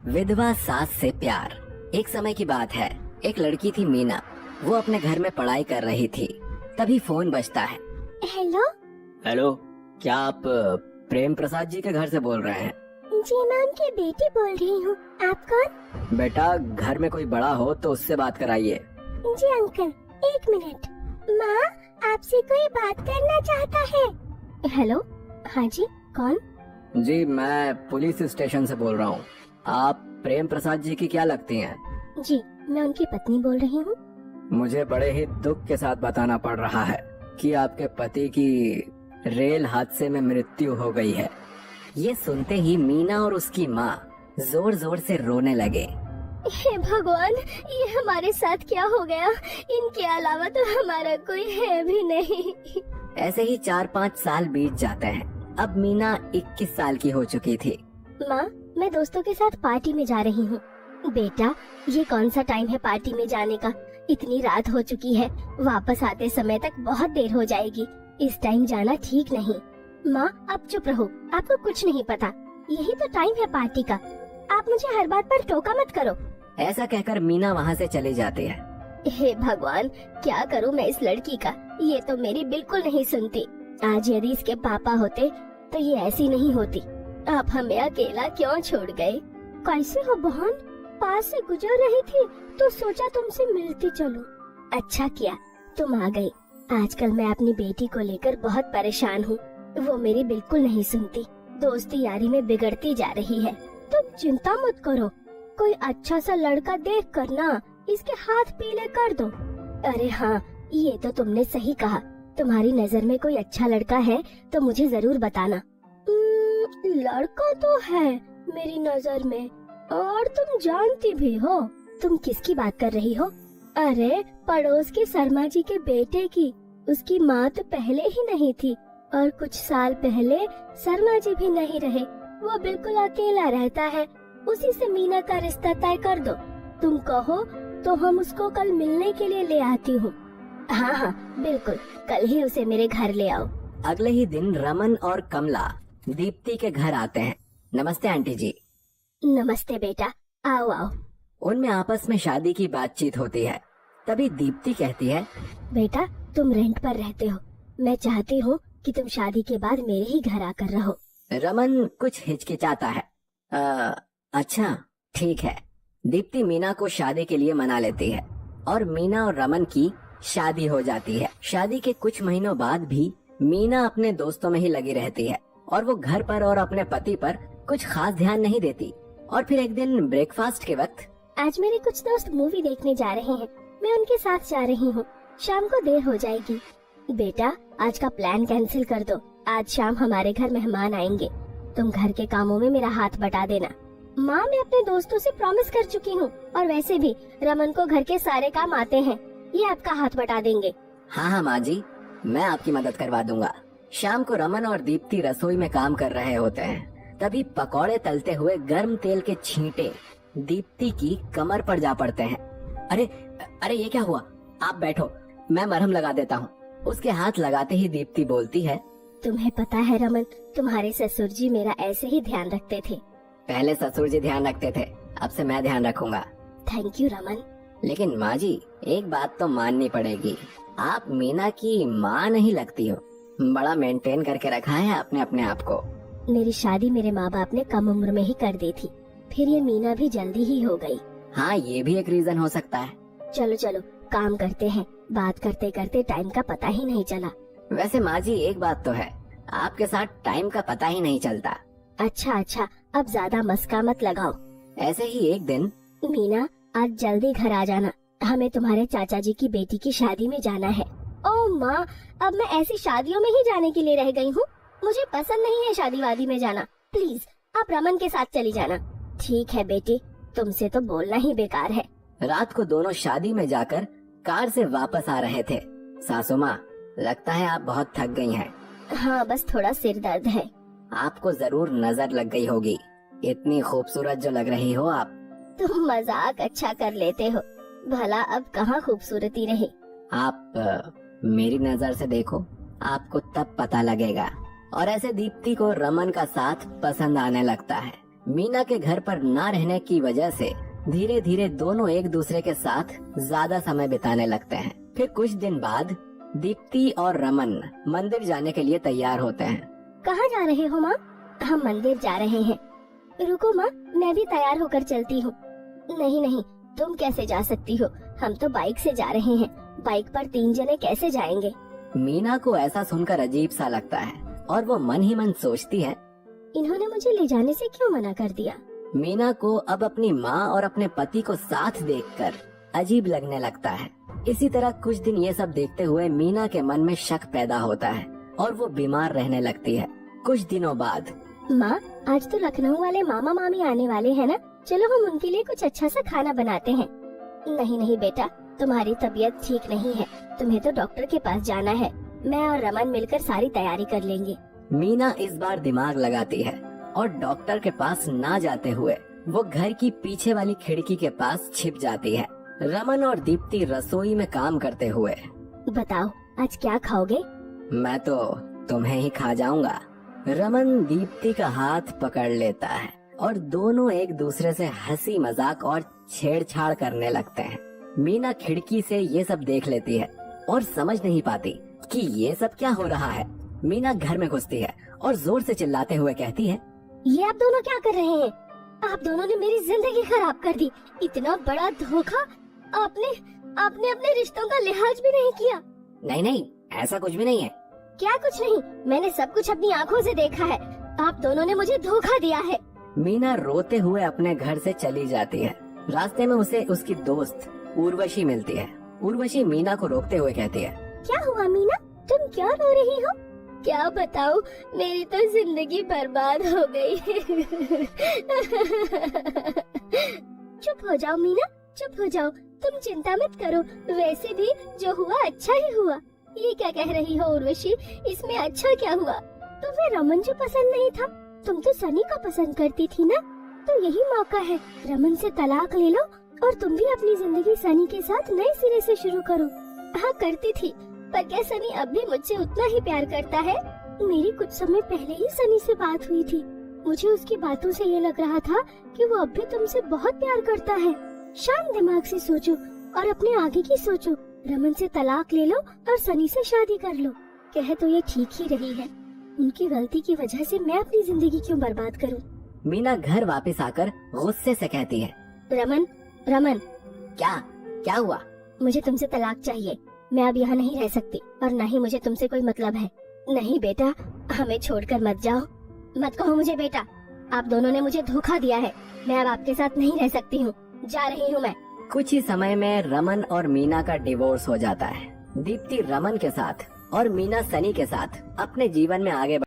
विधवा सास से प्यार। एक समय की बात है, एक लड़की थी मीना। वो अपने घर में पढ़ाई कर रही थी, तभी फोन बजता है। हेलो। हेलो, क्या आप प्रेम प्रसाद जी के घर से बोल रहे हैं? जी मैं उनकी बेटी बोल रही हूँ। आप कौन? बेटा, घर में कोई बड़ा हो तो उससे बात कराइए। जी अंकल, एक मिनट। माँ, आपसे कोई बात करना चाहता है। हेलो। हाँ जी, कौन? जी, मैं पुलिस स्टेशन से बोल रहा हूँ। आप प्रेम प्रसाद जी की क्या लगती हैं? जी, मैं उनकी पत्नी बोल रही हूँ। मुझे बड़े ही दुख के साथ बताना पड़ रहा है कि आपके पति की रेल हादसे में मृत्यु हो गई है। ये सुनते ही मीना और उसकी माँ जोर जोर से रोने लगे। हे भगवान, ये हमारे साथ क्या हो गया? इनके अलावा तो हमारा कोई है भी नहीं। ऐसे ही 4-5 साल बीत जाते हैं। अब मीना 21 साल की हो चुकी थी। माँ, मैं दोस्तों के साथ पार्टी में जा रही हूँ। बेटा, ये कौन सा टाइम है पार्टी में जाने का? इतनी रात हो चुकी है, वापस आते समय तक बहुत देर हो जाएगी। इस टाइम जाना ठीक नहीं। माँ, आप चुप रहो, आपको कुछ नहीं पता। यही तो टाइम है पार्टी का। आप मुझे हर बात पर टोका मत करो। ऐसा कहकर मीना वहाँ से चली जाती है। हे भगवान, क्या करूँ मैं इस लड़की का? ये तो मेरी बिल्कुल नहीं सुनती। आज यदि इसके पापा होते तो ये ऐसी नहीं होती। आप हमें अकेला क्यों छोड़ गए? कैसे हो बहन? पास से गुजर रही थी तो सोचा तुमसे मिलती चलूं। अच्छा किया तुम आ गई। आजकल मैं अपनी बेटी को लेकर बहुत परेशान हूँ। वो मेरी बिल्कुल नहीं सुनती। दोस्ती यारी में बिगड़ती जा रही है। तुम चिंता मत करो, कोई अच्छा सा लड़का देख कर ना इसके हाथ पीले कर दो। अरे हाँ, ये तो तुमने सही कहा। तुम्हारी नजर में कोई अच्छा लड़का है तो मुझे जरूर बताना। लड़का तो है मेरी नजर में, और तुम जानती भी हो। तुम किसकी बात कर रही हो? अरे पड़ोस के शर्मा जी के बेटे की। उसकी माँ तो पहले ही नहीं थी और कुछ साल पहले शर्मा जी भी नहीं रहे। वो बिल्कुल अकेला रहता है। उसी से मीना का रिश्ता तय कर दो। तुम कहो तो हम उसको कल मिलने के लिए ले आती हूँ। हाँ हाँ बिल्कुल, कल ही उसे मेरे घर ले आओ। अगले ही दिन रमन और कमला दीप्ति के घर आते हैं। नमस्ते आंटी जी। नमस्ते बेटा, आओ आओ। उनमें आपस में शादी की बातचीत होती है। तभी दीप्ति कहती है, बेटा तुम रेंट पर रहते हो, मैं चाहती हूँ कि तुम शादी के बाद मेरे ही घर आकर रहो। रमन कुछ हिचकिचाता है। अच्छा ठीक है। दीप्ति मीना को शादी के लिए मना लेती है और मीना और रमन की शादी हो जाती है। शादी के कुछ महीनों बाद भी मीना अपने दोस्तों में ही लगी रहती है और वो घर पर और अपने पति पर कुछ खास ध्यान नहीं देती। और फिर एक दिन ब्रेकफास्ट के वक्त, आज मेरे कुछ दोस्त मूवी देखने जा रहे हैं, मैं उनके साथ जा रही हूँ। शाम को देर हो जाएगी। बेटा आज का प्लान कैंसिल कर दो। आज शाम हमारे घर मेहमान आएंगे। तुम घर के कामों में मेरा हाथ बटा देना। माँ, मैं अपने दोस्तों से प्रॉमिस कर चुकी हूँ, और वैसे भी रमन को घर के सारे काम आते हैं, ये आपका हाथ बटा देंगे। हाँ माँ जी, मैं आपकी मदद करवा दूंगा। शाम को रमन और दीप्ति रसोई में काम कर रहे होते हैं। तभी पकौड़े तलते हुए गर्म तेल के छींटे दीप्ति की कमर पर जा पड़ते हैं। अरे अरे ये क्या हुआ? आप बैठो, मैं मरहम लगा देता हूँ। उसके हाथ लगाते ही दीप्ति बोलती है, तुम्हें पता है रमन, तुम्हारे ससुर जी मेरा ऐसे ही ध्यान रखते थे। पहले ससुर जी ध्यान रखते थे, अब से मैं ध्यान रखूंगा। Thank you Raman. लेकिन माँ जी, एक बात तो माननी पड़ेगी, आप मीना की माँ नहीं लगती हो। बड़ा मेंटेन करके रखा है आपने अपने आप को। मेरी शादी मेरे माँ बाप ने कम उम्र में ही कर दी थी, फिर ये मीना भी जल्दी ही हो गई। हाँ, ये भी एक रीजन हो सकता है। चलो चलो काम करते हैं। बात करते करते टाइम का पता ही नहीं चला। वैसे माँ जी, एक बात तो है, आपके साथ टाइम का पता ही नहीं चलता। अच्छा, अब ज्यादा मस्का मत लगाओ। ऐसे ही एक दिन, मीना आज जल्दी घर आ जाना, हमें तुम्हारे चाचा जी की बेटी की शादी में जाना है। ओ माँ, अब मैं ऐसी शादियों में ही जाने के लिए रह गई हूँ। मुझे पसंद नहीं है शादी वादी में जाना। प्लीज आप रमन के साथ चली जाना। ठीक है बेटी, तुमसे तो बोलना ही बेकार है। रात को दोनों शादी में जाकर कार से वापस आ रहे थे। सासू माँ, लगता है आप बहुत थक गई हैं। हाँ, बस थोड़ा सिर दर्द है। आपको जरूर नजर लग गई होगी, इतनी खूबसूरत जो लग रही हो आप। तुम मजाक अच्छा कर लेते हो, भला अब कहाँ खूबसूरती रही। आप मेरी नजर से देखो, आपको तब पता लगेगा। और ऐसे दीप्ति को रमन का साथ पसंद आने लगता है। मीना के घर पर ना रहने की वजह से धीरे धीरे दोनों एक दूसरे के साथ ज्यादा समय बिताने लगते हैं। फिर कुछ दिन बाद दीप्ति और रमन मंदिर जाने के लिए तैयार होते हैं। कहाँ जा रहे हो माँ? हम मंदिर जा रहे हैं। रुको माँ, मैं भी तैयार होकर चलती हूँ। नहीं नहीं, तुम कैसे जा सकती हो? हम तो बाइक से जा रहे हैं। बाइक पर 3 जने कैसे जाएंगे? मीना को ऐसा सुनकर अजीब सा लगता है और वो मन ही मन सोचती है, इन्होंने मुझे ले जाने से क्यों मना कर दिया? मीना को अब अपनी माँ और अपने पति को साथ देखकर अजीब लगने लगता है। इसी तरह कुछ दिन ये सब देखते हुए मीना के मन में शक पैदा होता है और वो बीमार रहने लगती है। कुछ दिनों बाद, माँ, आज तो लखनऊ वाले मामा मामी आने वाले हैं ना? चलो हम उनके लिए कुछ अच्छा सा खाना बनाते हैं। नहीं नहीं बेटा, तुम्हारी तबीयत ठीक नहीं है, तुम्हें तो डॉक्टर के पास जाना है। मैं और रमन मिलकर सारी तैयारी कर लेंगे। मीना इस बार दिमाग लगाती है और डॉक्टर के पास ना जाते हुए वो घर की पीछे वाली खिड़की के पास छिप जाती है। रमन और दीप्ति रसोई में काम करते हुए, बताओ आज क्या खाओगे? मैं तो तुम्हें ही खा जाऊंगा। रमन दीप्ति का हाथ पकड़ लेता है और दोनों एक दूसरे से हंसी मजाक और छेड़छाड़ करने लगते हैं। मीना खिड़की से ये सब देख लेती है और समझ नहीं पाती कि ये सब क्या हो रहा है। मीना घर में घुसती है और जोर से चिल्लाते हुए कहती है, ये आप दोनों क्या कर रहे हैं? आप दोनों ने मेरी जिंदगी खराब कर दी। इतना बड़ा धोखा! आपने अपने रिश्तों का लिहाज भी नहीं किया। नहीं नहीं, ऐसा कुछ भी नहीं है। क्या कुछ नहीं? मैंने सब कुछ अपनी आंखों से देखा है। आप दोनों ने मुझे धोखा दिया है। मीना रोते हुए अपने घर से चली जाती है। रास्ते में उसे उसकी दोस्त उर्वशी मिलती है। उर्वशी मीना को रोकते हुए कहती है, क्या हुआ मीना? तुम क्या रो रही हो? क्या बताऊं, मेरी तो जिंदगी बर्बाद हो गई। चुप हो जाओ मीना, चुप हो जाओ। तुम चिंता मत करो। वैसे भी जो हुआ अच्छा ही हुआ। ये क्या कह रही हो उर्वशी? इसमें अच्छा क्या हुआ? तुम्हें रमन जो पसंद नहीं था, तुम तो सनी को पसंद करती थी ना? तो यही मौका है, रमन से तलाक ले लो और तुम भी अपनी जिंदगी सनी के साथ नए सिरे से शुरू करो। हाँ करती थी, पर क्या सनी अब भी मुझसे उतना ही प्यार करता है? मेरी कुछ समय पहले ही सनी से बात हुई थी। मुझे उसकी बातों से ये लग रहा था कि वो अब भी तुमसे बहुत प्यार करता है। शांत दिमाग से सोचो और अपने आगे की सोचो। रमन से तलाक ले लो और सनी से शादी कर लो। कह तो ये ठीक ही रही है। उनकी गलती की वजह से मैं अपनी जिंदगी क्यों बर्बाद करूं? मीना घर वापस आकर गुस्से से कहती है, रमन, रमन, क्या हुआ? मुझे तुमसे तलाक चाहिए। मैं अब यहाँ नहीं रह सकती और न ही मुझे तुमसे कोई मतलब है। नहीं बेटा, हमें छोड़कर मत जाओ। मत कहो मुझे बेटा। आप दोनों ने मुझे धोखा दिया है। मैं अब आपके साथ नहीं रह सकती हूँ। जा रही हूँ मैं। कुछ ही समय में रमन और मीना का डिवोर्स हो जाता है। दीप्ति रमन के साथ और मीना सनी के साथ अपने जीवन में आगे